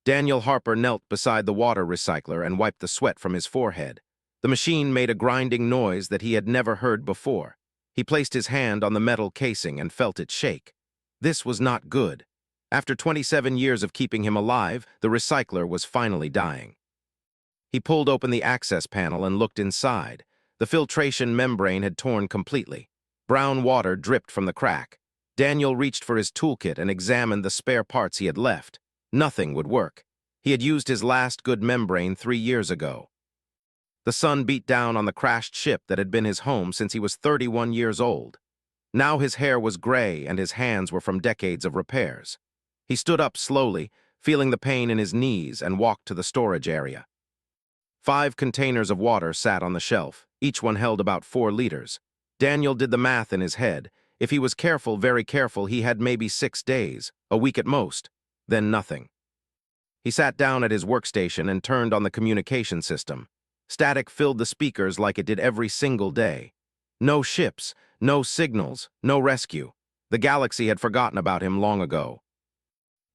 Daniel Harper knelt beside the water recycler and wiped the sweat from his forehead. The machine made a grinding noise that he had never heard before. He placed his hand on the metal casing and felt it shake. This was not good. After 27 years of keeping him alive, the recycler was finally dying. He pulled open the access panel and looked inside. The filtration membrane had torn completely. Brown water dripped from the crack. Daniel reached for his toolkit and examined the spare parts he had left. Nothing would work. He had used his last good membrane 3 years ago. The sun beat down on the crashed ship that had been his home since he was 31 years old. Now his hair was gray and his hands were from decades of repairs. He stood up slowly, feeling the pain in his knees, and walked to the storage area. 5 containers of water sat on the shelf. Each one held about 4 liters. Daniel did the math in his head. If he was careful, very careful, he had maybe 6 days, a week at most, then nothing. He sat down at his workstation and turned on the communication system. Static filled the speakers like it did every single day. No ships, no signals, no rescue. The galaxy had forgotten about him long ago.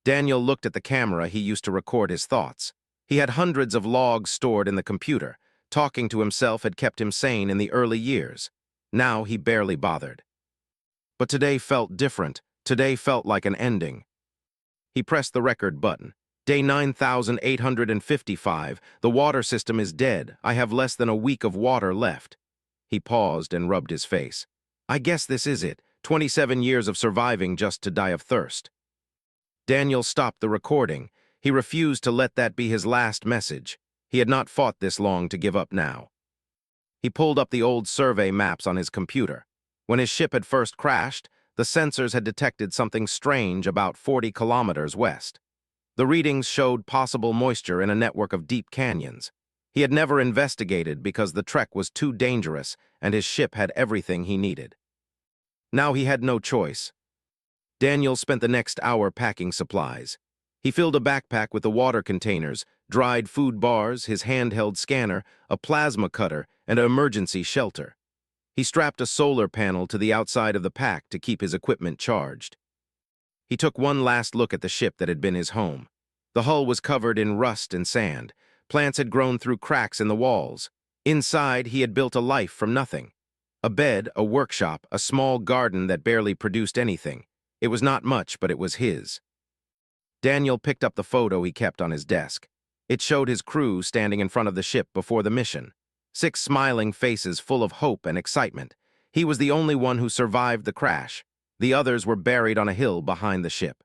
Daniel looked at the camera he used to record his thoughts. He had hundreds of logs stored in the computer. Talking to himself had kept him sane in the early years. Now he barely bothered. But today felt different. Today felt like an ending. He pressed the record button. Day 9855. The water system is dead. I have less than a week of water left. He paused and rubbed his face. I guess this is it. 27 years of surviving just to die of thirst. Daniel stopped the recording. He refused to let that be his last message. He had not fought this long to give up now. He pulled up the old survey maps on his computer. When his ship had first crashed, the sensors had detected something strange about 40 kilometers west. The readings showed possible moisture in a network of deep canyons. He had never investigated because the trek was too dangerous and his ship had everything he needed. Now he had no choice. Daniel spent the next hour packing supplies. He filled a backpack with the water containers, dried food bars, his handheld scanner, a plasma cutter, and an emergency shelter. He strapped a solar panel to the outside of the pack to keep his equipment charged. He took one last look at the ship that had been his home. The hull was covered in rust and sand. Plants had grown through cracks in the walls. Inside, he had built a life from nothing. A bed, a workshop, a small garden that barely produced anything. It was not much, but it was his. Daniel picked up the photo he kept on his desk. It showed his crew standing in front of the ship before the mission. 6 smiling faces full of hope and excitement. He was the only one who survived the crash. The others were buried on a hill behind the ship.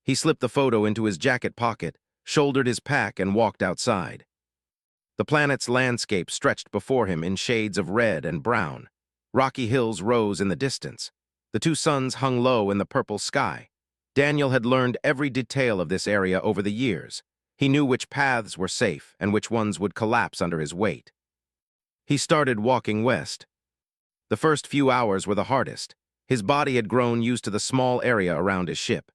He slipped the photo into his jacket pocket, shouldered his pack, and walked outside. The planet's landscape stretched before him in shades of red and brown. Rocky hills rose in the distance. The 2 suns hung low in the purple sky. Daniel had learned every detail of this area over the years. He knew which paths were safe and which ones would collapse under his weight. He started walking west. The first few hours were the hardest. His body had grown used to the small area around his ship.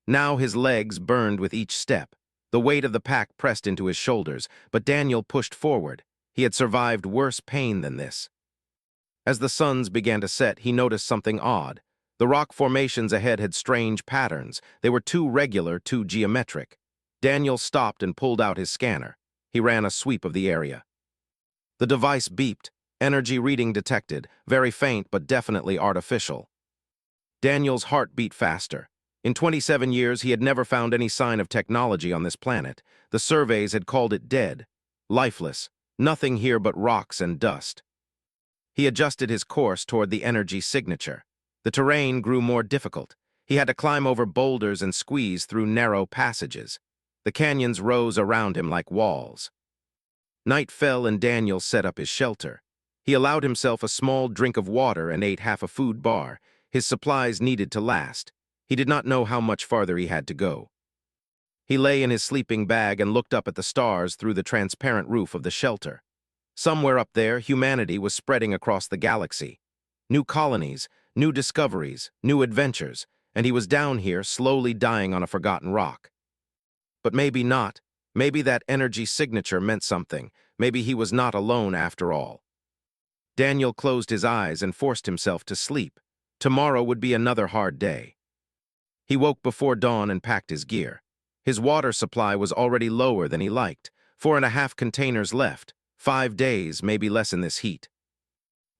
Now his legs burned with each step. The weight of the pack pressed into his shoulders, but Daniel pushed forward. He had survived worse pain than this. As the suns began to set, he noticed something odd. The rock formations ahead had strange patterns. They were too regular, too geometric. Daniel stopped and pulled out his scanner. He ran a sweep of the area. The device beeped. Energy reading detected, very faint but definitely artificial. Daniel's heart beat faster. In 27 years, he had never found any sign of technology on this planet. The surveys had called it dead, lifeless, nothing here but rocks and dust. He adjusted his course toward the energy signature. The terrain grew more difficult. He had to climb over boulders and squeeze through narrow passages. The canyons rose around him like walls. Night fell and Daniel set up his shelter. He allowed himself a small drink of water and ate half a food bar. His supplies needed to last. He did not know how much farther he had to go. He lay in his sleeping bag and looked up at the stars through the transparent roof of the shelter. Somewhere up there, humanity was spreading across the galaxy. New colonies, new discoveries, new adventures, and he was down here slowly dying on a forgotten rock. But maybe not. Maybe that energy signature meant something. Maybe he was not alone after all. Daniel closed his eyes and forced himself to sleep. Tomorrow would be another hard day. He woke before dawn and packed his gear. His water supply was already lower than he liked. 4.5 containers left. 5 days, maybe less in this heat.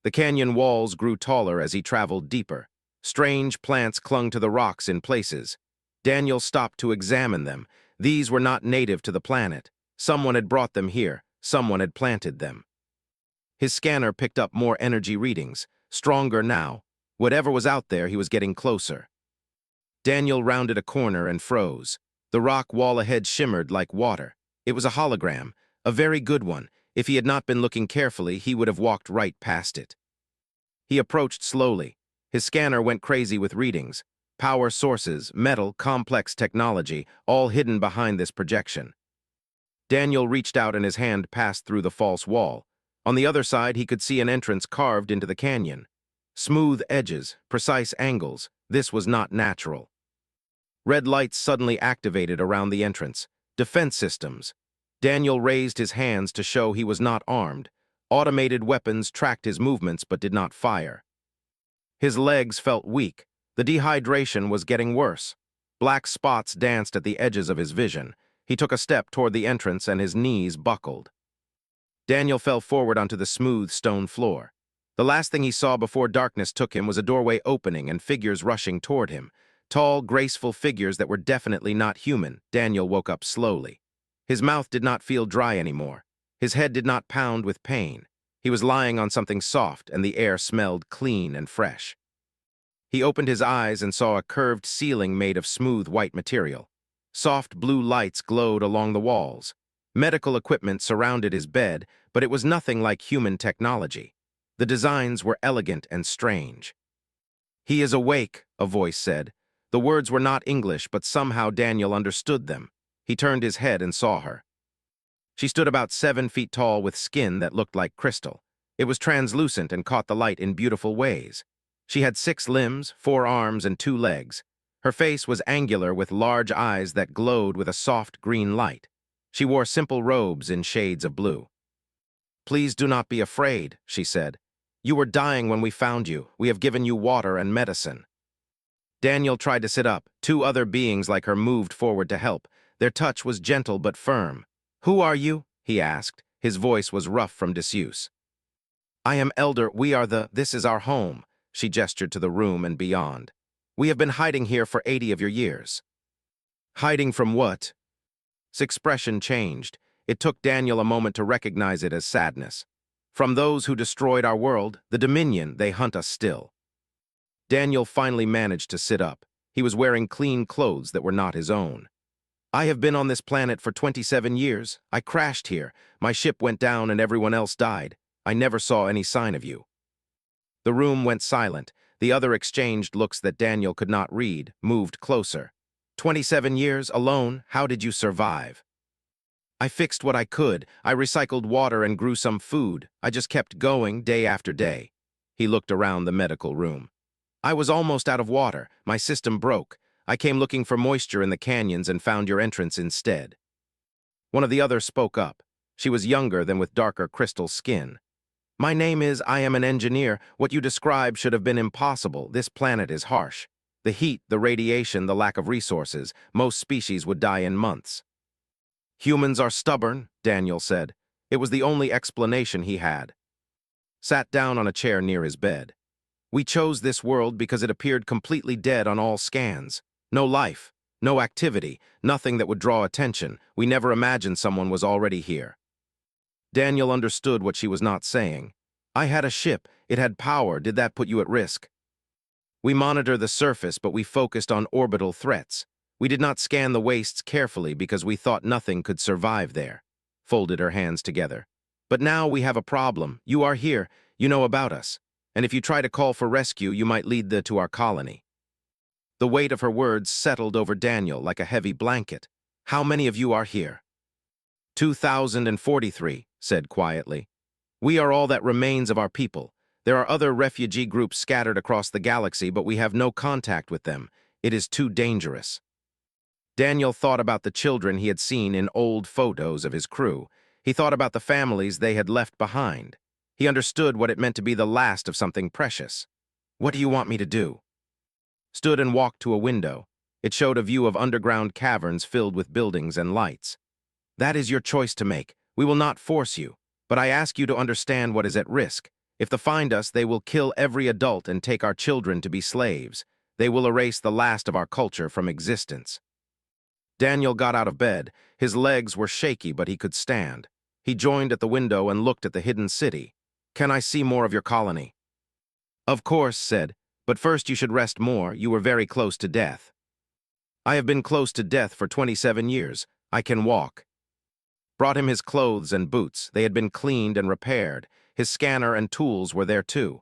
The canyon walls grew taller as he traveled deeper. Strange plants clung to the rocks in places. Daniel stopped to examine them. These were not native to the planet. Someone had brought them here. Someone had planted them. His scanner picked up more energy readings. Stronger now. Whatever was out there, he was getting closer. Daniel rounded a corner and froze. The rock wall ahead shimmered like water. It was a hologram, a very good one. If he had not been looking carefully, he would have walked right past it. He approached slowly. His scanner went crazy with readings. Power sources, metal, complex technology, all hidden behind this projection. Daniel reached out and his hand passed through the false wall. On the other side, he could see an entrance carved into the canyon. Smooth edges, precise angles. This was not natural. Red lights suddenly activated around the entrance. Defense systems. Daniel raised his hands to show he was not armed. Automated weapons tracked his movements but did not fire. His legs felt weak. The dehydration was getting worse. Black spots danced at the edges of his vision. He took a step toward the entrance and his knees buckled. Daniel fell forward onto the smooth stone floor. The last thing he saw before darkness took him was a doorway opening and figures rushing toward him. Tall, graceful figures that were definitely not human. Daniel woke up slowly. His mouth did not feel dry anymore. His head did not pound with pain. He was lying on something soft, and the air smelled clean and fresh. He opened his eyes and saw a curved ceiling made of smooth white material. Soft blue lights glowed along the walls. Medical equipment surrounded his bed, but it was nothing like human technology. The designs were elegant and strange. "He is awake," a voice said. The words were not English, but somehow Daniel understood them. He turned his head and saw her. She stood about 7 feet tall with skin that looked like crystal. It was translucent and caught the light in beautiful ways. She had 6 limbs, 4 arms, and 2 legs. Her face was angular with large eyes that glowed with a soft green light. She wore simple robes in shades of blue. "Please do not be afraid," she said. "You were dying when we found you. We have given you water and medicine." Daniel tried to sit up. 2 other beings like her moved forward to help. Their touch was gentle but firm. "Who are you?" he asked. His voice was rough from disuse. "I am Elder. This is our home." She gestured to the room and beyond. "We have been hiding here for 80 of your years." "Hiding from what?" His expression changed. It took Daniel a moment to recognize it as sadness. "From those who destroyed our world, the Dominion, they hunt us still." Daniel finally managed to sit up. He was wearing clean clothes that were not his own. "I have been on this planet for 27 years. I crashed here. My ship went down and everyone else died. I never saw any sign of you." The room went silent. The other exchanged looks that Daniel could not read, moved closer. 27 years, alone, how did you survive?" "I fixed what I could. I recycled water and grew some food. I just kept going day after day." He looked around the medical room. "I was almost out of water. My system broke. I came looking for moisture in the canyons and found your entrance instead." One of the others spoke up. She was younger than with darker crystal skin. I am an engineer. What you described should have been impossible. This planet is harsh. The heat, the radiation, the lack of resources. Most species would die in months." "Humans are stubborn," Daniel said. It was the only explanation he had. Sat down on a chair near his bed. "We chose this world because it appeared completely dead on all scans. No life, no activity, nothing that would draw attention. We never imagined someone was already here." Daniel understood what she was not saying. "I had a ship. It had power. Did that put you at risk?" "We monitor the surface, but we focused on orbital threats. We did not scan the wastes carefully because we thought nothing could survive there." Folded her hands together. "But now we have a problem. You are here. You know about us. And if you try to call for rescue, you might lead to our colony." The weight of her words settled over Daniel like a heavy blanket. "How many of you are here?" 2,043, said quietly. "We are all that remains of our people. There are other refugee groups scattered across the galaxy, but we have no contact with them. It is too dangerous." Daniel thought about the children he had seen in old photos of his crew. He thought about the families they had left behind. He understood what it meant to be the last of something precious. "What do you want me to do?" Stood and walked to a window. It showed a view of underground caverns filled with buildings and lights. That is your choice to make. We will not force you, but I ask you to understand what is at risk. If they find us, they will kill every adult and take our children to be slaves. They will erase the last of our culture from existence. Daniel got out of bed. His legs were shaky, but he could stand. He joined at the window and looked at the hidden city. Can I see more of your colony? Of course, said, but first you should rest more. You were very close to death. I have been close to death for 27 years. I can walk. Brought him his clothes and boots. They had been cleaned and repaired. His scanner and tools were there too.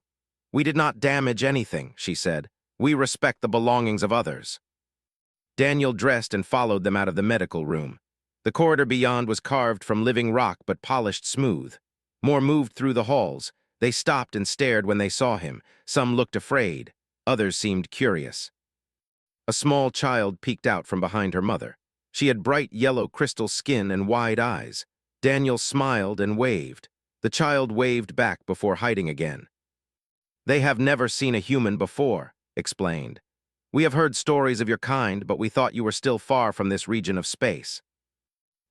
We did not damage anything, she said. We respect the belongings of others. Daniel dressed and followed them out of the medical room. The corridor beyond was carved from living rock but polished smooth. More moved through the halls. They stopped and stared when they saw him. Some looked afraid. Others seemed curious. A small child peeked out from behind her mother. She had bright yellow crystal skin and wide eyes. Daniel smiled and waved. The child waved back before hiding again. They have never seen a human before, explained. We have heard stories of your kind, but we thought you were still far from this region of space.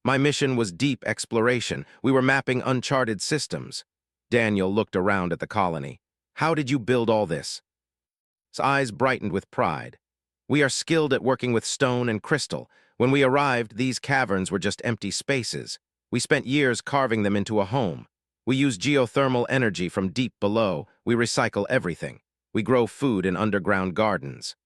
My mission was deep exploration. We were mapping uncharted systems. Daniel looked around at the colony. How did you build all this? His eyes brightened with pride. We are skilled at working with stone and crystal. When we arrived, these caverns were just empty spaces. We spent years carving them into a home. We use geothermal energy from deep below. We recycle everything. We grow food in underground gardens.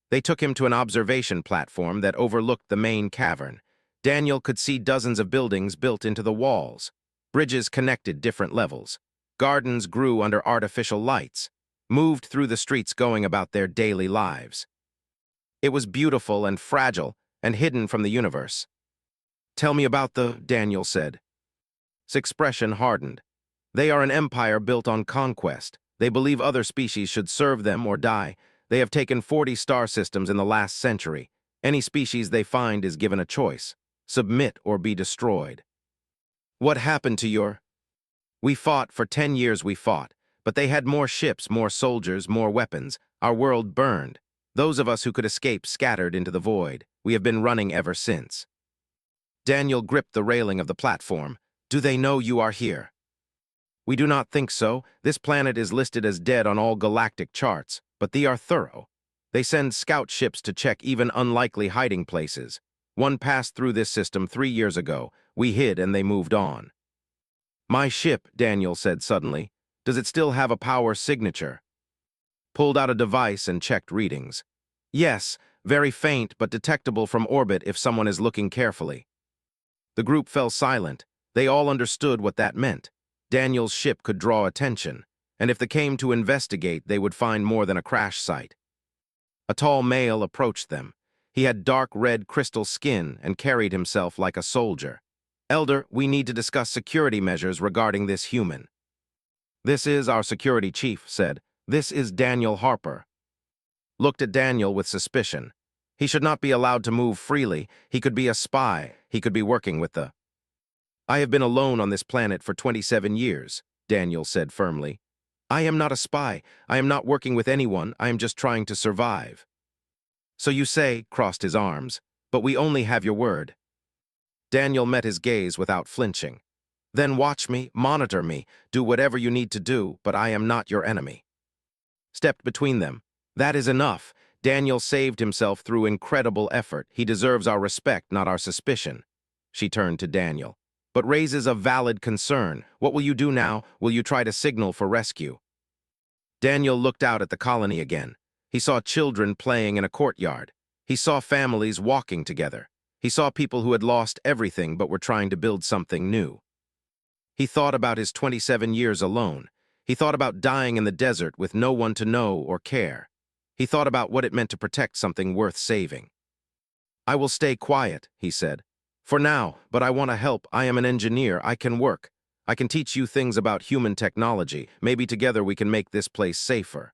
They took him to an observation platform that overlooked the main cavern. Daniel could see dozens of buildings built into the walls. Bridges connected different levels. Gardens grew under artificial lights, moved through the streets going about their daily lives. It was beautiful and fragile and hidden from the universe. Tell me about Daniel said. His expression hardened. They are an empire built on conquest. They believe other species should serve them or die. They have taken 40 star systems in the last century. Any species they find is given a choice. Submit or be destroyed. What happened to your... We fought for 10 years we fought, but they had more ships, more soldiers, more weapons. Our world burned. Those of us who could escape scattered into the void. We have been running ever since. Daniel gripped the railing of the platform. Do they know you are here? We do not think so. This planet is listed as dead on all galactic charts, but they are thorough. They send scout ships to check even unlikely hiding places. One passed through this system 3 years ago. We hid and they moved on. My ship, Daniel said suddenly. Does it still have a power signature? Pulled out a device and checked readings. Yes, very faint but detectable from orbit if someone is looking carefully. The group fell silent. They all understood what that meant. Daniel's ship could draw attention, and if they came to investigate, they would find more than a crash site. A tall male approached them. He had dark red crystal skin and carried himself like a soldier. Elder, we need to discuss security measures regarding this human. This is our security chief, said. This is Daniel Harper. Looked at Daniel with suspicion. He should not be allowed to move freely. He could be a spy. He could be working with the... I have been alone on this planet for 27 years, Daniel said firmly. I am not a spy. I am not working with anyone. I am just trying to survive. So you say, crossed his arms, but we only have your word. Daniel met his gaze without flinching. Then watch me, monitor me, do whatever you need to do, but I am not your enemy. Stepped between them. That is enough. Daniel saved himself through incredible effort. He deserves our respect, not our suspicion. She turned to Daniel. But raises a valid concern. What will you do now? Will you try to signal for rescue? Daniel looked out at the colony again. He saw children playing in a courtyard. He saw families walking together. He saw people who had lost everything but were trying to build something new. He thought about his 27 years alone. He thought about dying in the desert with no one to know or care. He thought about what it meant to protect something worth saving. I will stay quiet, he said. For now, but I want to help. I am an engineer. I can work. I can teach you things about human technology. Maybe together we can make this place safer.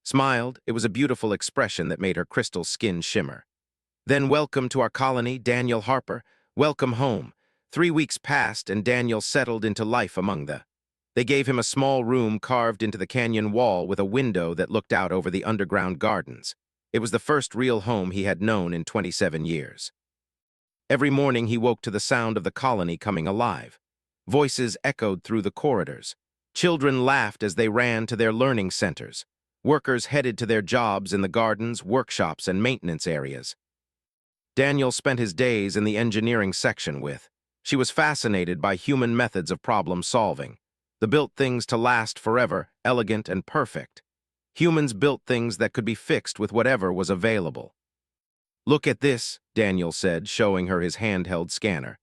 Smiled. It was a beautiful expression that made her crystal skin shimmer. Then welcome to our colony, Daniel Harper. Welcome home. 3 weeks passed and Daniel settled into life among the... They gave him a small room carved into the canyon wall with a window that looked out over the underground gardens. It was the first real home he had known in 27 years. Every morning he woke to the sound of the colony coming alive. Voices echoed through the corridors. Children laughed as they ran to their learning centers. Workers headed to their jobs in the gardens, workshops, and maintenance areas. Daniel spent his days in the engineering section with. She was fascinated by human methods of problem solving. They built things to last forever, elegant and perfect. Humans built things that could be fixed with whatever was available. "Look at this," Daniel said, showing her his handheld scanner.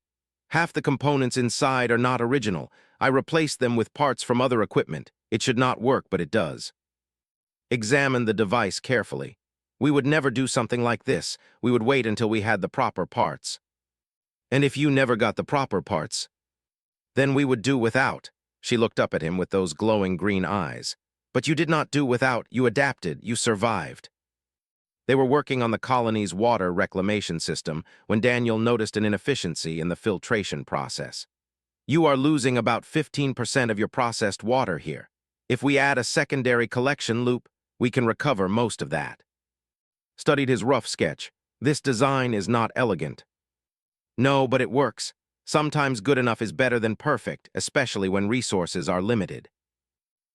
"Half the components inside are not original. I replaced them with parts from other equipment. It should not work, but it does." Examine the device carefully. "We would never do something like this. We would wait until we had the proper parts." "And if you never got the proper parts?" "Then we would do without." She looked up at him with those glowing green eyes. "But you did not do without. You adapted. You survived." They were working on the colony's water reclamation system when Daniel noticed an inefficiency in the filtration process. "You are losing about 15% of your processed water here. If we add a secondary collection loop, we can recover most of that." Studied his rough sketch. "This design is not elegant." "No, but it works. Sometimes good enough is better than perfect, especially when resources are limited."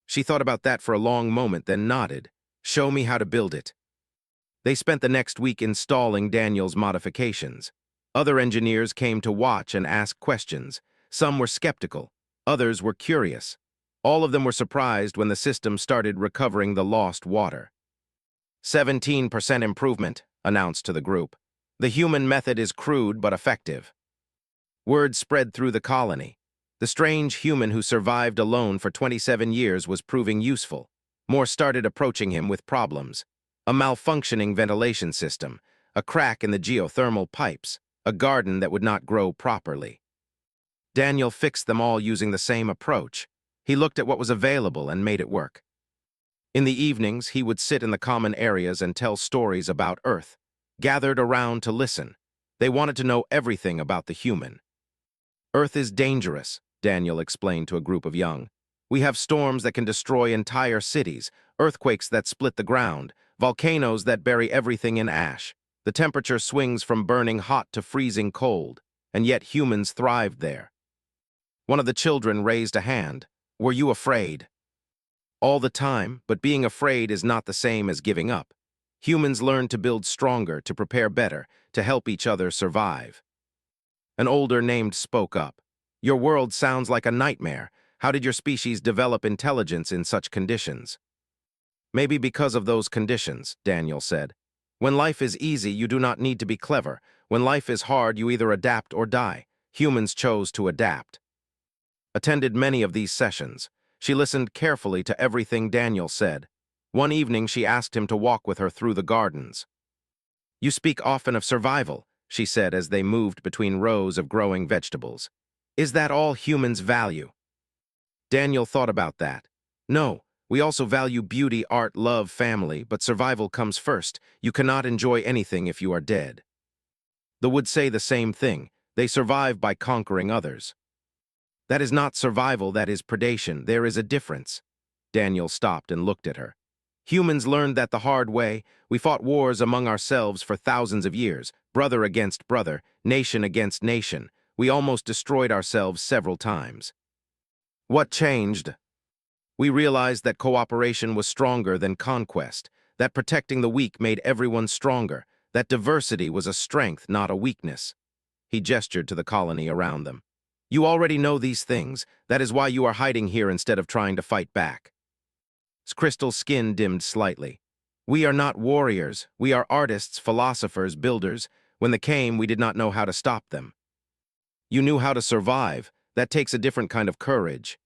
She thought about that for a long moment, then nodded. "Show me how to build it." They spent the next week installing Daniel's modifications. Other engineers came to watch and ask questions. Some were skeptical. Others were curious. All of them were surprised when the system started recovering the lost water. 17% improvement, announced to the group. "The human method is crude but effective." Word spread through the colony. The strange human who survived alone for 27 years was proving useful. More started approaching him with problems. A malfunctioning ventilation system, a crack in the geothermal pipes, a garden that would not grow properly. Daniel fixed them all using the same approach. He looked at what was available and made it work. In the evenings, he would sit in the common areas and tell stories about Earth, gathered around to listen. They wanted to know everything about the human. "Earth is dangerous," Daniel explained to a group of young. "We have storms that can destroy entire cities, earthquakes that split the ground, volcanoes that bury everything in ash. The temperature swings from burning hot to freezing cold, and yet humans thrived there." One of the children raised a hand. "Were you afraid?" "All the time, but being afraid is not the same as giving up. Humans learn to build stronger, to prepare better, to help each other survive." An older named spoke up. "Your world sounds like a nightmare. How did your species develop intelligence in such conditions?" "Maybe because of those conditions," Daniel said. "When life is easy, you do not need to be clever. When life is hard, you either adapt or die. Humans chose to adapt." Attended many of these sessions. She listened carefully to everything Daniel said. One evening, she asked him to walk with her through the gardens. "You speak often of survival," she said as they moved between rows of growing vegetables. "Is that all humans value?" Daniel thought about that. "No. We also value beauty, art, love, family, but survival comes first. You cannot enjoy anything if you are dead." They would say the same thing. They survive by conquering others. "That is not survival, that is predation. There is a difference." Daniel stopped and looked at her. "Humans learned that the hard way. We fought wars among ourselves for thousands of years, brother against brother, nation against nation. We almost destroyed ourselves several times. What changed? We realized that cooperation was stronger than conquest, that protecting the weak made everyone stronger, that diversity was a strength, not a weakness." He gestured to the colony around them. "You already know these things. That is why you are hiding here instead of trying to fight back." Crystal's skin dimmed slightly. "We are not warriors. We are artists, philosophers, builders. When they came, we did not know how to stop them." "You knew how to survive. That takes a different kind of courage."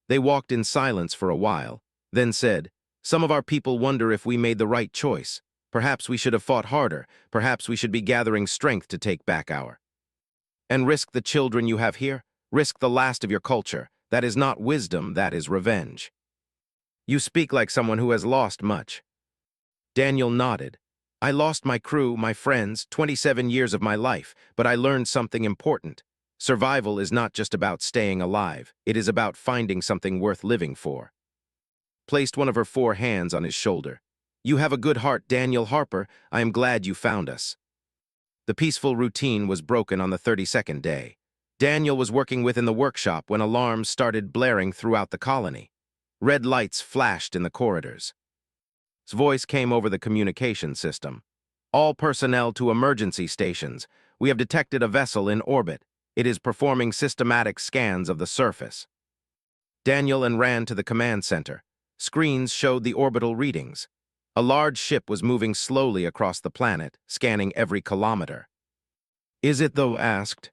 They walked in silence for a while, then said, "Some of our people wonder if we made the right choice. Perhaps we should have fought harder. Perhaps we should be gathering strength to take back our. And risk the children you have here? Risk the last of your culture. That is not wisdom, that is revenge." "You speak like someone who has lost much." Daniel nodded. "I lost my crew, my friends, 27 years of my life, but I learned something important. Survival is not just about staying alive. It is about finding something worth living for." Placed one of her 4 hands on his shoulder. You have a good heart, Daniel Harper. I am glad you found us. The peaceful routine was broken on the 32nd day. Daniel was working within the workshop when alarms started blaring throughout the colony. Red lights flashed in the corridors. His voice came over the communication system. All personnel to emergency stations. We have detected a vessel in orbit. It is performing systematic scans of the surface. Daniel ran to the command center. Screens showed the orbital readings. A large ship was moving slowly across the planet, scanning every kilometer. Is it, though? Asked.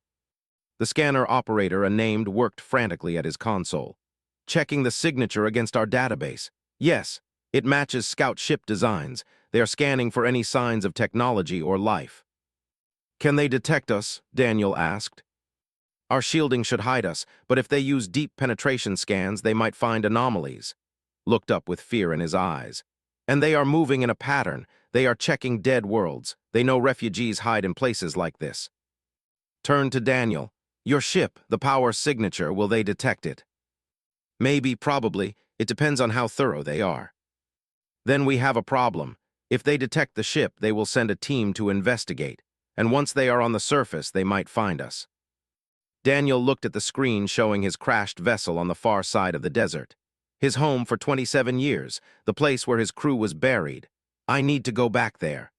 The scanner operator, unnamed, worked frantically at his console, checking the signature against our database. Yes, it matches scout ship designs. They are scanning for any signs of technology or life. Can they detect us? Daniel asked. Our shielding should hide us, but if they use deep penetration scans, they might find anomalies. Looked up with fear in his eyes. And they are moving in a pattern. They are checking dead worlds. They know refugees hide in places like this. Turn to Daniel. Your ship, the power signature, will they detect it? Maybe, probably. It depends on how thorough they are. Then we have a problem. If they detect the ship, they will send a team to investigate, and once they are on the surface, they might find us. Daniel looked at the screen showing his crashed vessel on the far side of the desert. His home for 27 years, the place where his crew was buried. I need to go back there.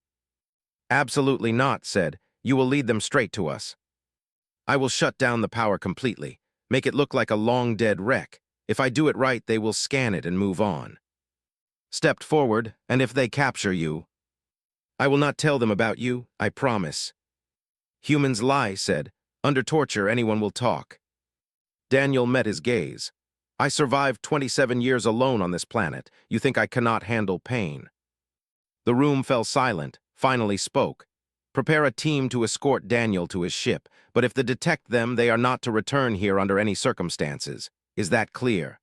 Absolutely not, said. You will lead them straight to us. I will shut down the power completely, make it look like a long-dead wreck. If I do it right, they will scan it and move on. Stepped forward, and if they capture you, I will not tell them about you, I promise. Humans lie, said. Under torture, anyone will talk. Daniel met his gaze. I survived 27 years alone on this planet. You think I cannot handle pain? The room fell silent, finally spoke. Prepare a team to escort Daniel to his ship, but if they detect them, they are not to return here under any circumstances. Is that clear?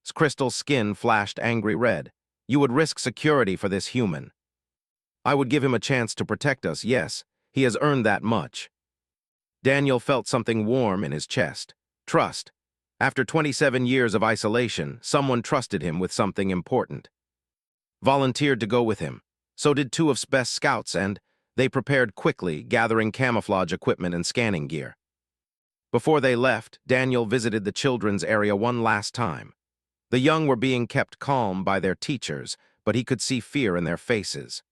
His crystal skin flashed angry red. You would risk security for this human. I would give him a chance to protect us, yes. He has earned that much. Daniel felt something warm in his chest. Trust. After 27 years of isolation, someone trusted him with something important. Volunteered to go with him. So did two of his best scouts, and they prepared quickly, gathering camouflage equipment and scanning gear. Before they left, Daniel visited the children's area one last time. The young were being kept calm by their teachers, but he could see fear in their faces.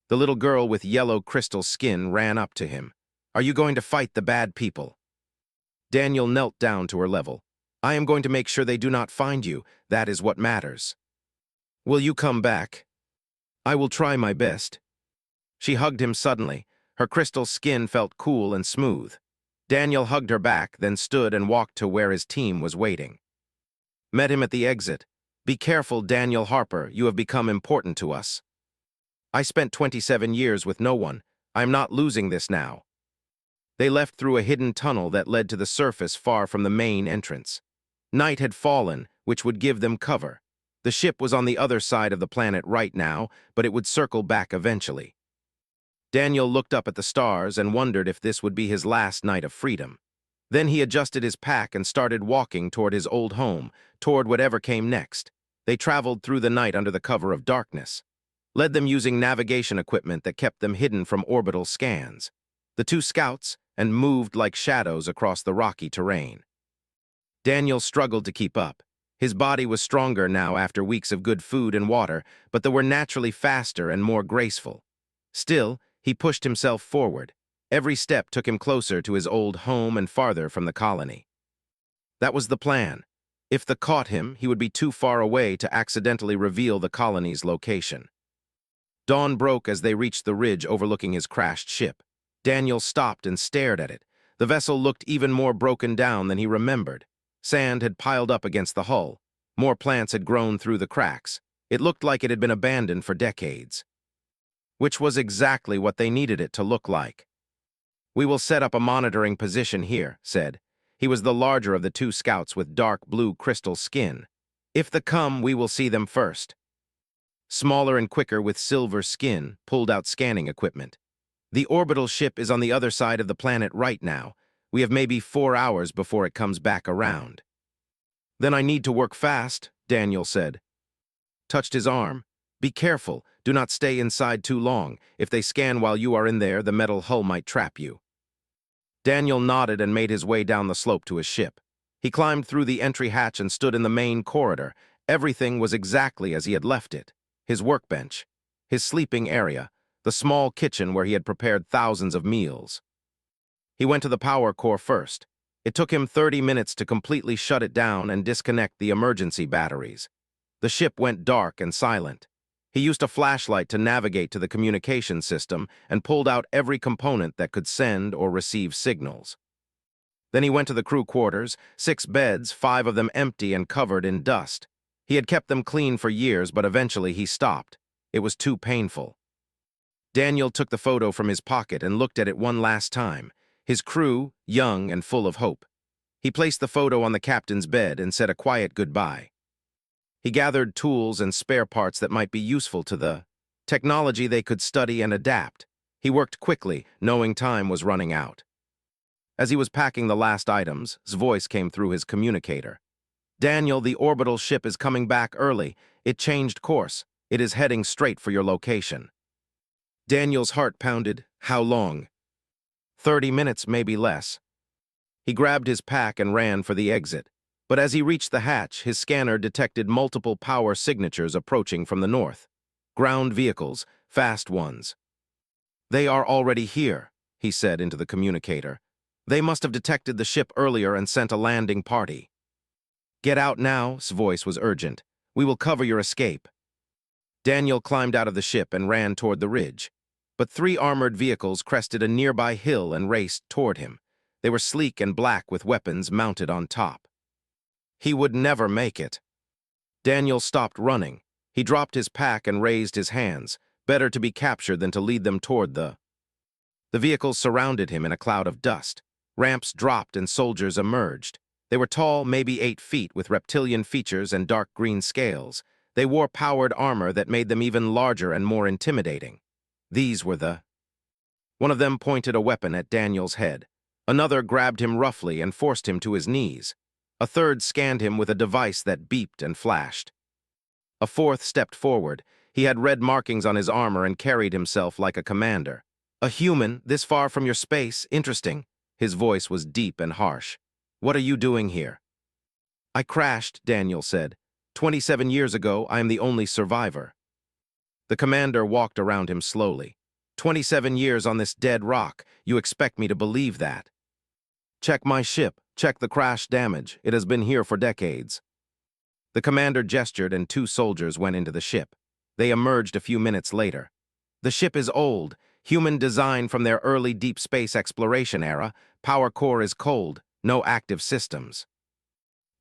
The little girl with yellow crystal skin ran up to him. Are you going to fight the bad people? Daniel knelt down to her level. I am going to make sure they do not find you. That is what matters. Will you come back? I will try my best. She hugged him suddenly. Her crystal skin felt cool and smooth. Daniel hugged her back, then stood and walked to where his team was waiting. Met him at the exit. Be careful, Daniel Harper. You have become important to us. I spent 27 years with no one. I am not losing this now. They left through a hidden tunnel that led to the surface far from the main entrance. Night had fallen, which would give them cover. The ship was on the other side of the planet right now, but it would circle back eventually. Daniel looked up at the stars and wondered if this would be his last night of freedom. Then he adjusted his pack and started walking toward his old home, toward whatever came next. They traveled through the night under the cover of darkness. Led them using navigation equipment that kept them hidden from orbital scans. The two scouts, and moved like shadows across the rocky terrain. Daniel struggled to keep up. His body was stronger now after weeks of good food and water, but they were naturally faster and more graceful. Still, he pushed himself forward. Every step took him closer to his old home and farther from the colony. That was the plan. If they caught him, he would be too far away to accidentally reveal the colony's location. Dawn broke as they reached the ridge overlooking his crashed ship. Daniel stopped and stared at it. The vessel looked even more broken down than he remembered. Sand had piled up against the hull. More plants had grown through the cracks. It looked like it had been abandoned for decades. Which was exactly what they needed it to look like. We will set up a monitoring position here, said. He was the larger of the two scouts with dark blue crystal skin. If they come, we will see them first. Smaller and quicker with silver skin, pulled out scanning equipment. The orbital ship is on the other side of the planet right now. We have maybe 4 hours before it comes back around. Then I need to work fast, Daniel said. Touched his arm. Be careful, do not stay inside too long. If they scan while you are in there, the metal hull might trap you. Daniel nodded and made his way down the slope to his ship. He climbed through the entry hatch and stood in the main corridor. Everything was exactly as he had left it. His workbench, his sleeping area, the small kitchen where he had prepared thousands of meals. He went to the power core first. It took him 30 minutes to completely shut it down and disconnect the emergency batteries. The ship went dark and silent. He used a flashlight to navigate to the communication system and pulled out every component that could send or receive signals. Then he went to the crew quarters, 6 beds, 5 of them empty and covered in dust. He had kept them clean for years, but eventually he stopped. It was too painful. Daniel took the photo from his pocket and looked at it one last time. His crew, young and full of hope. He placed the photo on the captain's bed and said a quiet goodbye. He gathered tools and spare parts that might be useful to the technology they could study and adapt. He worked quickly, knowing time was running out. As he was packing the last items, his voice came through his communicator. Daniel, the orbital ship is coming back early. It changed course. It is heading straight for your location. Daniel's heart pounded. How long? 30 minutes, maybe less. He grabbed his pack and ran for the exit. But as he reached the hatch, his scanner detected multiple power signatures approaching from the north. Ground vehicles, fast ones. They are already here, he said into the communicator. They must have detected the ship earlier and sent a landing party. Get out now, his voice was urgent. We will cover your escape. Daniel climbed out of the ship and ran toward the ridge. But 3 armored vehicles crested a nearby hill and raced toward him. They were sleek and black with weapons mounted on top. He would never make it. Daniel stopped running. He dropped his pack and raised his hands. Better to be captured than to lead them toward the vehicles surrounded him in a cloud of dust. Ramps dropped and soldiers emerged. They were tall, maybe 8 feet, with reptilian features and dark green scales. They wore powered armor that made them even larger and more intimidating. These were One of them pointed a weapon at Daniel's head. Another grabbed him roughly and forced him to his knees. A third scanned him with a device that beeped and flashed. A fourth stepped forward. He had red markings on his armor and carried himself like a commander. A human, this far from your space, interesting. His voice was deep and harsh. What are you doing here? I crashed, Daniel said. 27 years ago, I am the only survivor. The commander walked around him slowly. 27 years on this dead rock. You expect me to believe that? Check my ship. Check the crash damage. It has been here for decades. The commander gestured and 2 soldiers went into the ship. They emerged a few minutes later. The ship is old, human design from their early deep space exploration era. Power core is cold, no active systems.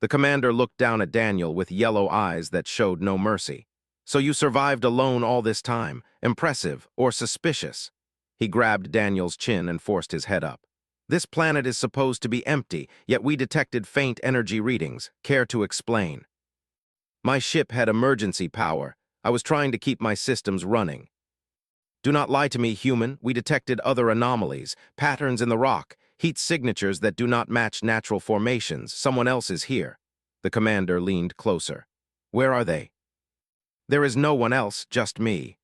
The commander looked down at Daniel with yellow eyes that showed no mercy. So you survived alone all this time. Impressive or suspicious? He grabbed Daniel's chin and forced his head up. This planet is supposed to be empty, yet we detected faint energy readings. Care to explain? My ship had emergency power. I was trying to keep my systems running. Do not lie to me, human. We detected other anomalies, patterns in the rock, heat signatures that do not match natural formations. Someone else is here. The commander leaned closer. Where are they? There is no one else, just me.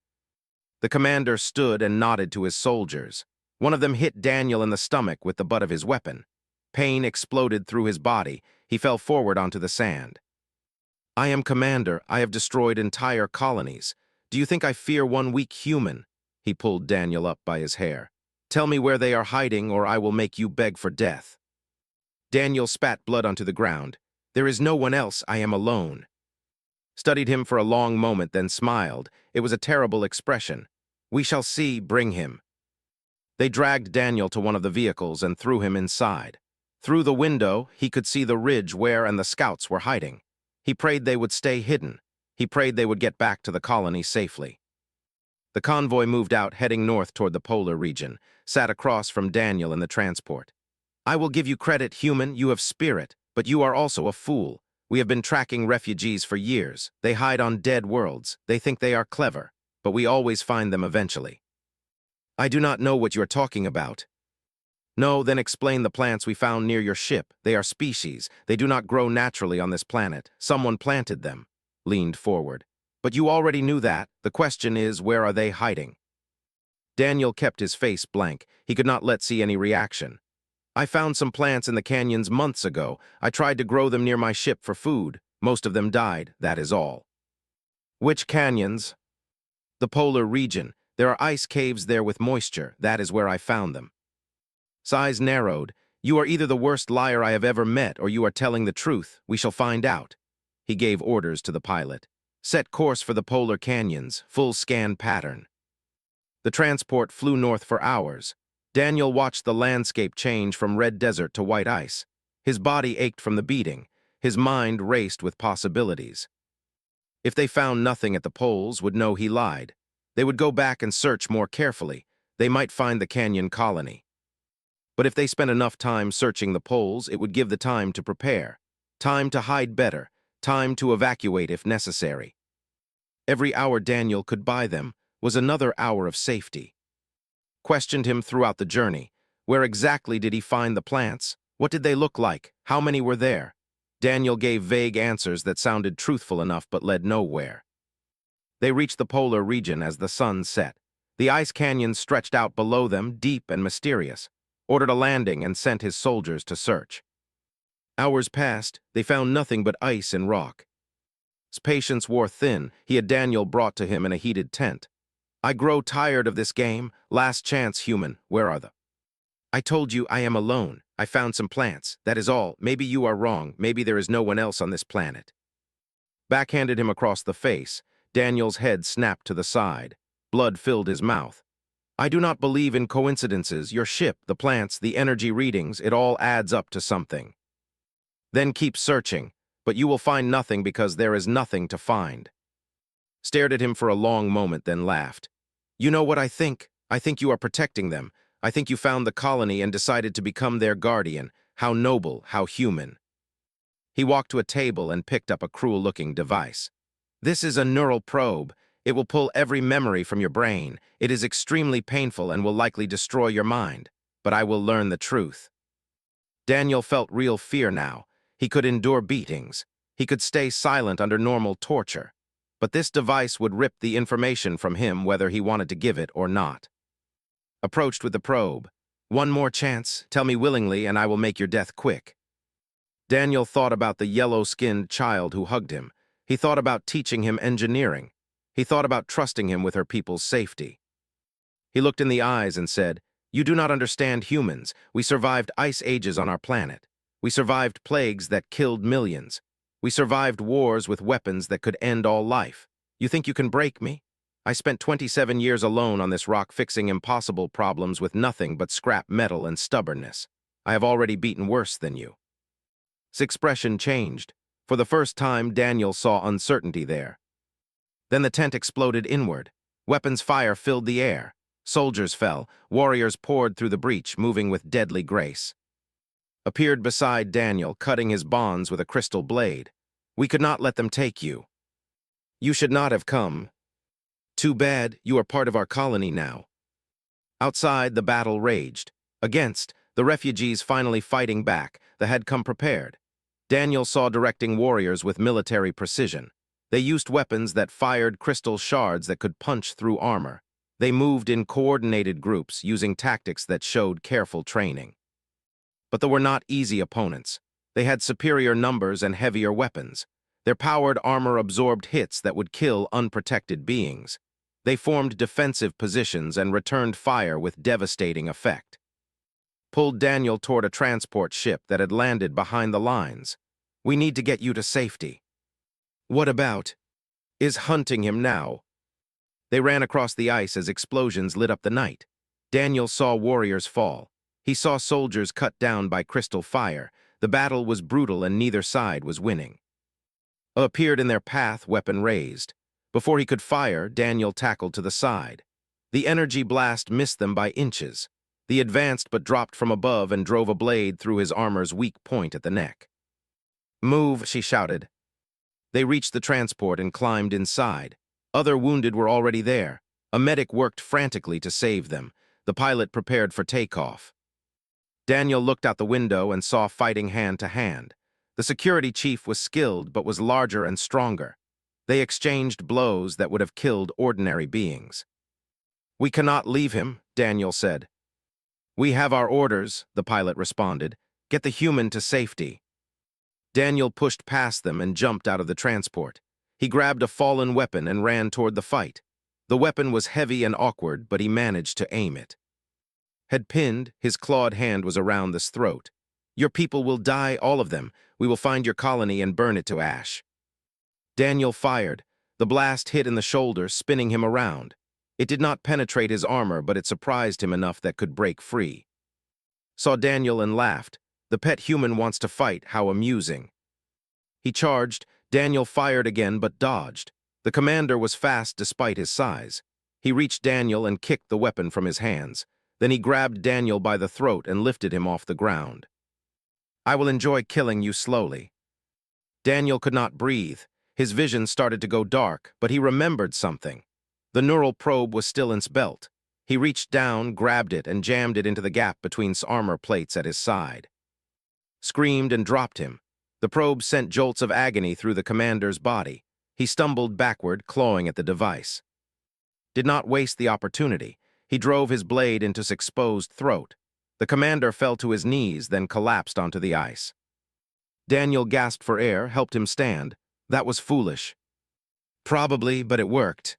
The commander stood and nodded to his soldiers. One of them hit Daniel in the stomach with the butt of his weapon. Pain exploded through his body. He fell forward onto the sand. I am commander. I have destroyed entire colonies. Do you think I fear one weak human? He pulled Daniel up by his hair. Tell me where they are hiding, or I will make you beg for death. Daniel spat blood onto the ground. There is no one else. I am alone. Studied him for a long moment, then smiled. It was a terrible expression. We shall see. Bring him. They dragged Daniel to one of the vehicles and threw him inside. Through the window, he could see the ridge where and the scouts were hiding. He prayed they would stay hidden. He prayed they would get back to the colony safely. The convoy moved out, heading north toward the polar region, sat across from Daniel in the transport. I will give you credit, human. You have spirit, but you are also a fool. We have been tracking refugees for years. They hide on dead worlds. They think they are clever, but we always find them eventually. I do not know what you are talking about. No, then explain the plants we found near your ship. They are species. They do not grow naturally on this planet. Someone planted them. Leaned forward. But you already knew that. The question is, where are they hiding? Daniel kept his face blank. He could not let see any reaction. I found some plants in the canyons months ago. I tried to grow them near my ship for food. Most of them died, that is all. Which canyons? The polar region. There are ice caves there with moisture. That is where I found them. Size narrowed. You are either the worst liar I have ever met or you are telling the truth. We shall find out. He gave orders to the pilot. Set course for the polar canyons, full scan pattern. The transport flew north for hours. Daniel watched the landscape change from red desert to white ice. His body ached from the beating. His mind raced with possibilities. If they found nothing at the poles, would know he lied. They would go back and search more carefully. They might find the canyon colony. But if they spent enough time searching the poles, it would give the time to prepare. Time to hide better. Time to evacuate if necessary. Every hour Daniel could buy them was another hour of safety. Questioned him throughout the journey. Where exactly did he find the plants? What did they look like? How many were there? Daniel gave vague answers that sounded truthful enough but led nowhere. They reached the polar region as the sun set. The ice canyons stretched out below them, deep and mysterious. Ordered a landing and sent his soldiers to search. Hours passed. They found nothing but ice and rock. His patience wore thin. He had Daniel brought to him in a heated tent. I grow tired of this game. Last chance, human. Where are they? I told you I am alone. I found some plants. That is all. Maybe you are wrong. Maybe there is no one else on this planet. Backhanded him across the face. Daniel's head snapped to the side. Blood filled his mouth. I do not believe in coincidences. Your ship, the plants, the energy readings, it all adds up to something. Then keep searching, but you will find nothing because there is nothing to find. Stared at him for a long moment, then laughed. You know what I think? I think you are protecting them. I think you found the colony and decided to become their guardian. How noble, how human. He walked to a table and picked up a cruel-looking device. This is a neural probe. It will pull every memory from your brain. It is extremely painful and will likely destroy your mind. But I will learn the truth. Daniel felt real fear now. He could endure beatings. He could stay silent under normal torture. But this device would rip the information from him whether he wanted to give it or not. Approached with the probe. One more chance. Tell me willingly and I will make your death quick. Daniel thought about the yellow-skinned child who hugged him. He thought about teaching him engineering. He thought about trusting him with her people's safety. He looked in the eyes and said, You do not understand humans. We survived ice ages on our planet. We survived plagues that killed millions. We survived wars with weapons that could end all life. You think you can break me? I spent 27 years alone on this rock fixing impossible problems with nothing but scrap metal and stubbornness. I have already beaten worse than you. His expression changed. For the first time, Daniel saw uncertainty there. Then the tent exploded inward. Weapons fire filled the air. Soldiers fell. Warriors poured through the breach, moving with deadly grace. Appeared beside Daniel, cutting his bonds with a crystal blade. We could not let them take you. You should not have come. Too bad, you are part of our colony now. Outside, the battle raged. Against, the refugees finally fighting back, they had come prepared. Daniel saw directing warriors with military precision. They used weapons that fired crystal shards that could punch through armor. They moved in coordinated groups, using tactics that showed careful training. But they were not easy opponents. They had superior numbers and heavier weapons. Their powered armor absorbed hits that would kill unprotected beings. They formed defensive positions and returned fire with devastating effect. Pulled Daniel toward a transport ship that had landed behind the lines. We need to get you to safety. What about? Is hunting him now? They ran across the ice as explosions lit up the night. Daniel saw warriors fall. He saw soldiers cut down by crystal fire. The battle was brutal and neither side was winning. Appeared in their path, weapon raised. Before he could fire, Daniel tackled to the side. The energy blast missed them by inches. The advanced but dropped from above and drove a blade through his armor's weak point at the neck. Move, she shouted. They reached the transport and climbed inside. Other wounded were already there. A medic worked frantically to save them. The pilot prepared for takeoff. Daniel looked out the window and saw fighting hand to hand. The security chief was skilled but was larger and stronger. They exchanged blows that would have killed ordinary beings. "We cannot leave him," Daniel said. "We have our orders," the pilot responded. "Get the human to safety." Daniel pushed past them and jumped out of the transport. He grabbed a fallen weapon and ran toward the fight. The weapon was heavy and awkward, but he managed to aim it. Had pinned, his clawed hand was around his throat. "Your people will die, all of them. We will find your colony and burn it to ash." Daniel fired. The blast hit in the shoulder, spinning him around. It did not penetrate his armor, but it surprised him enough that could break free. Saw Daniel and laughed. The pet human wants to fight, how amusing. He charged. Daniel fired again, but dodged. The commander was fast despite his size. He reached Daniel and kicked the weapon from his hands. Then he grabbed Daniel by the throat and lifted him off the ground. "I will enjoy killing you slowly." Daniel could not breathe. His vision started to go dark, but he remembered something. The neural probe was still in his belt. He reached down, grabbed it, and jammed it into the gap between armor plates at his side. Screamed and dropped him. The probe sent jolts of agony through the commander's body. He stumbled backward, clawing at the device. Did not waste the opportunity. He drove his blade into his exposed throat. The commander fell to his knees, then collapsed onto the ice. Daniel gasped for air, helped him stand. That was foolish. Probably, but it worked.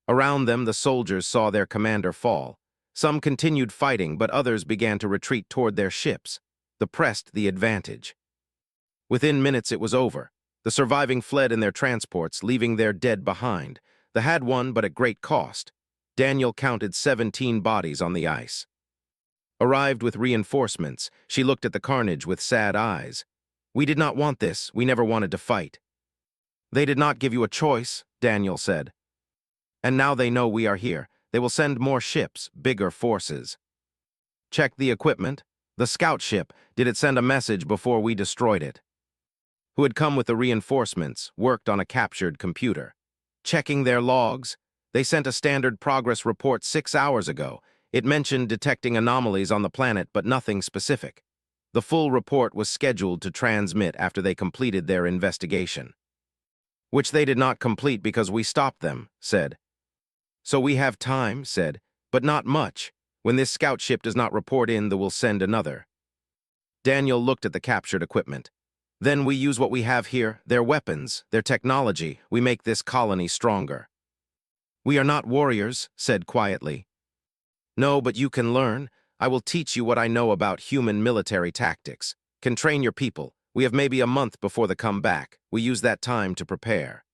Around them, the soldiers saw their commander fall. Some continued fighting, but others began to retreat toward their ships. They pressed the advantage. Within minutes, it was over. The surviving fled in their transports, leaving their dead behind. They had won, but at great cost. Daniel counted 17 bodies on the ice. Arrived with reinforcements, she looked at the carnage with sad eyes. "We did not want this. We never wanted to fight." "They did not give you a choice," Daniel said. "And now they know we are here. They will send more ships, bigger forces." "Check the equipment. The scout ship, did it send a message before we destroyed it?" Who had come with the reinforcements, worked on a captured computer. Checking their logs, they sent a standard progress report 6 hours ago. It mentioned detecting anomalies on the planet, but nothing specific. The full report was scheduled to transmit after they completed their investigation. "Which they did not complete because we stopped them," said. "So we have time," said, "but not much. When this scout ship does not report in, they will send another." Daniel looked at the captured equipment. "Then we use what we have here, their weapons, their technology. We make this colony stronger." "We are not warriors," said quietly. "No, but you can learn. I will teach you what I know about human military tactics. Can train your people. We have maybe a month before they come back. We use that time to prepare."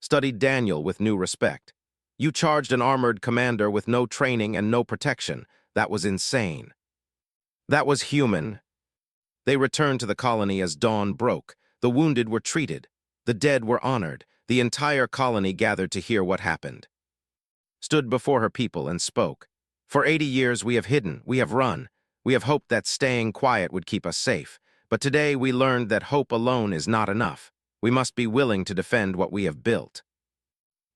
Studied Daniel with new respect. "You charged an armored commander with no training and no protection. That was insane." "That was human." They returned to the colony as dawn broke. The wounded were treated. The dead were honored. The entire colony gathered to hear what happened. Stood before her people and spoke. "For 80 years we have hidden, we have run. We have hoped that staying quiet would keep us safe. But today we learned that hope alone is not enough. We must be willing to defend what we have built."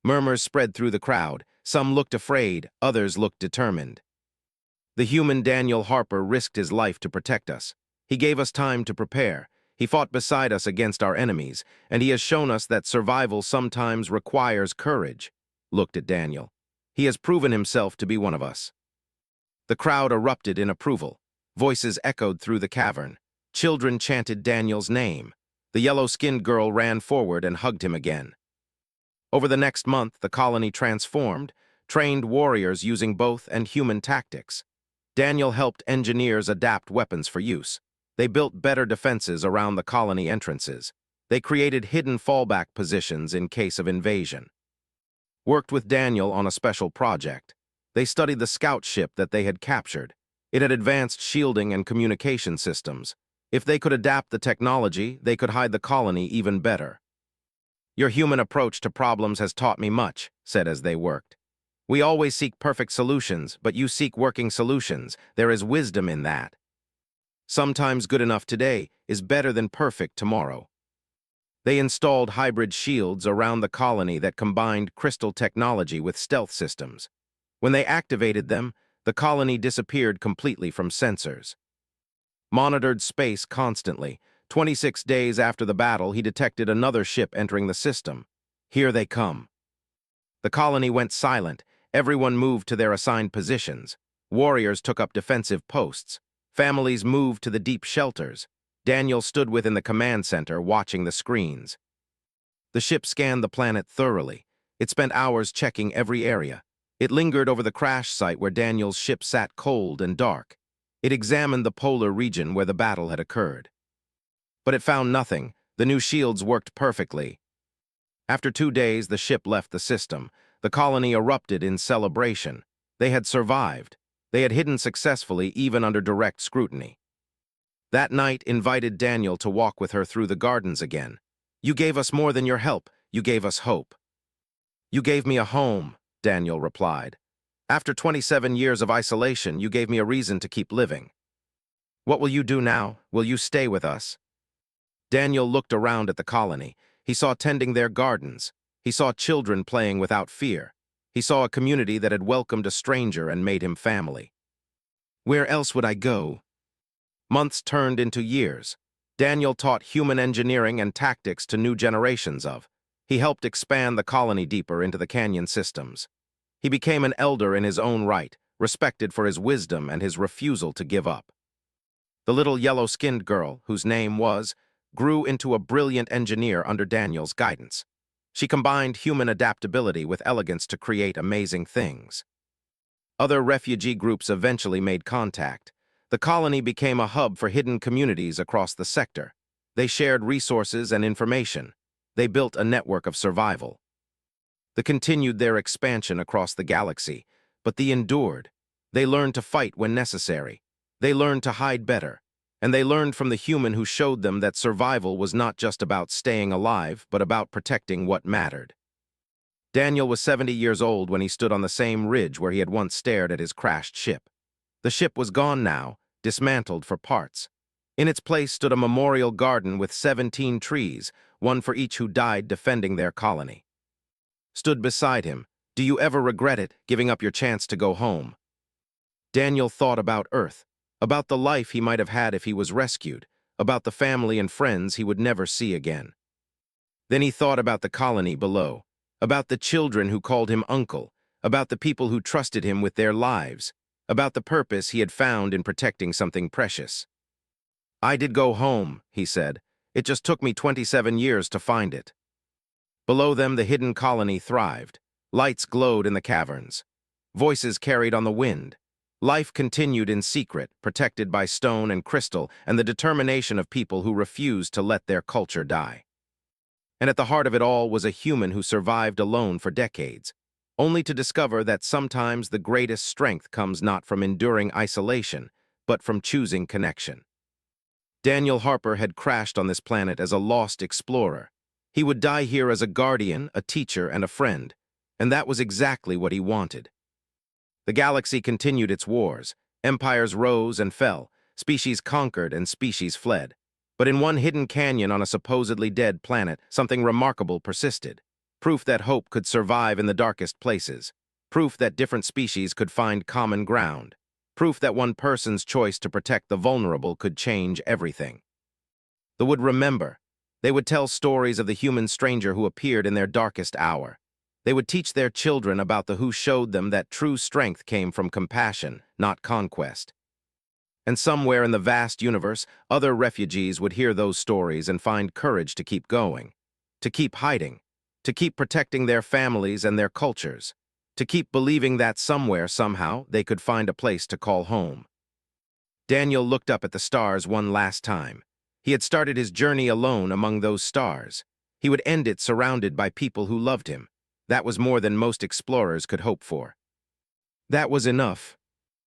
Murmurs spread through the crowd. Some looked afraid, others looked determined. The human Daniel Harper risked his life to protect us. He gave us time to prepare. He fought beside us against our enemies, and he has shown us that survival sometimes requires courage. Looked at Daniel. He has proven himself to be one of us. The crowd erupted in approval. Voices echoed through the cavern. Children chanted Daniel's name. The yellow-skinned girl ran forward and hugged him again. Over the next month, the colony transformed, trained warriors using both and human tactics. Daniel helped engineers adapt weapons for use. They built better defenses around the colony entrances. They created hidden fallback positions in case of invasion. Worked with Daniel on a special project. They studied the scout ship that they had captured. It had advanced shielding and communication systems. If they could adapt the technology, they could hide the colony even better. "Your human approach to problems has taught me much," said as they worked. "We always seek perfect solutions, but you seek working solutions. There is wisdom in that. Sometimes good enough today is better than perfect tomorrow." They installed hybrid shields around the colony that combined crystal technology with stealth systems. When they activated them, the colony disappeared completely from sensors. Monitored space constantly. 26 days after the battle, he detected another ship entering the system. Here they come. The colony went silent. Everyone moved to their assigned positions. Warriors took up defensive posts. Families moved to the deep shelters. Daniel stood within the command center, watching the screens. The ship scanned the planet thoroughly. It spent hours checking every area. It lingered over the crash site where Daniel's ship sat cold and dark. It examined the polar region where the battle had occurred. But it found nothing. The new shields worked perfectly. After 2 days, the ship left the system. The colony erupted in celebration. They had survived. They had hidden successfully even under direct scrutiny. That night invited Daniel to walk with her through the gardens again. "You gave us more than your help. You gave us hope." "You gave me a home," Daniel replied. "After 27 years of isolation, you gave me a reason to keep living." "What will you do now? Will you stay with us?" Daniel looked around at the colony. He saw tending their gardens. He saw children playing without fear. He saw a community that had welcomed a stranger and made him family. "Where else would I go?" Months turned into years. Daniel taught human engineering and tactics to new generations of. He helped expand the colony deeper into the canyon systems. He became an elder in his own right, respected for his wisdom and his refusal to give up. The little yellow-skinned girl, whose name was, grew into a brilliant engineer under Daniel's guidance. She combined human adaptability with elegance to create amazing things. Other refugee groups eventually made contact. The colony became a hub for hidden communities across the sector. They shared resources and information. They built a network of survival. They continued their expansion across the galaxy, but they endured. They learned to fight when necessary. They learned to hide better. And they learned from the human who showed them that survival was not just about staying alive, but about protecting what mattered. Daniel was 70 years old when he stood on the same ridge where he had once stared at his crashed ship. The ship was gone now, dismantled for parts. In its place stood a memorial garden with 17 trees, one for each who died defending their colony. Stood beside him, "Do you ever regret it, giving up your chance to go home?" Daniel thought about Earth, about the life he might have had if he was rescued, about the family and friends he would never see again. Then he thought about the colony below, about the children who called him uncle, about the people who trusted him with their lives, about the purpose he had found in protecting something precious. "I did go home," he said. "It just took me 27 years to find it." Below them, the hidden colony thrived. Lights glowed in the caverns. Voices carried on the wind. Life continued in secret, protected by stone and crystal and the determination of people who refused to let their culture die. And at the heart of it all was a human who survived alone for decades, only to discover that sometimes the greatest strength comes not from enduring isolation, but from choosing connection. Daniel Harper had crashed on this planet as a lost explorer. He would die here as a guardian, a teacher, and a friend, and that was exactly what he wanted. The galaxy continued its wars. Empires rose and fell. Species conquered and species fled. But in one hidden canyon on a supposedly dead planet, something remarkable persisted. Proof that hope could survive in the darkest places. Proof that different species could find common ground. Proof that one person's choice to protect the vulnerable could change everything. They would remember. They would tell stories of the human stranger who appeared in their darkest hour. They would teach their children about the who showed them that true strength came from compassion, not conquest. And somewhere in the vast universe, other refugees would hear those stories and find courage to keep going, to keep hiding, to keep protecting their families and their cultures, to keep believing that somewhere, somehow, they could find a place to call home. Daniel looked up at the stars one last time. He had started his journey alone among those stars. He would end it surrounded by people who loved him. That was more than most explorers could hope for. That was enough.